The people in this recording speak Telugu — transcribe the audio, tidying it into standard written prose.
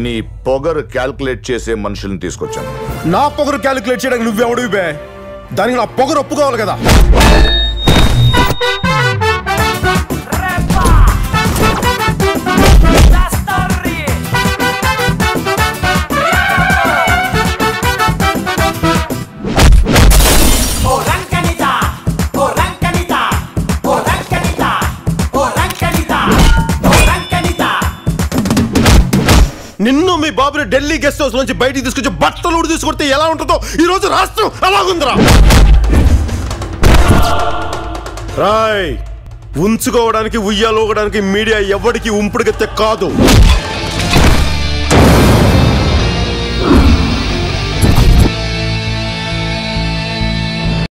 నీ పొగరు క్యాల్కులేట్ చేసే మనుషుల్ని తీసుకొచ్చాను. నా పొగరు క్యాలిక్యులేట్ చేయడానికి నువ్వెవడివి బే? దానికి నా పొగరు ఒప్పుకోవాలి కదా. నిన్ను మీ బాబుని ఢిల్లీ గెస్ట్ హౌస్ నుంచి బయటికి తీసుకొచ్చి బట్టలు తీసుకొస్తే ఎలా ఉంటుందో ఈ రోజు రాష్ట్రం అలాగుందిరా. రాయ్, ఉంచుకోవడానికి ఉయ్యాలోగడానికి మీడియా ఎవరికి ఉంపుడుగెత్తే కాదు.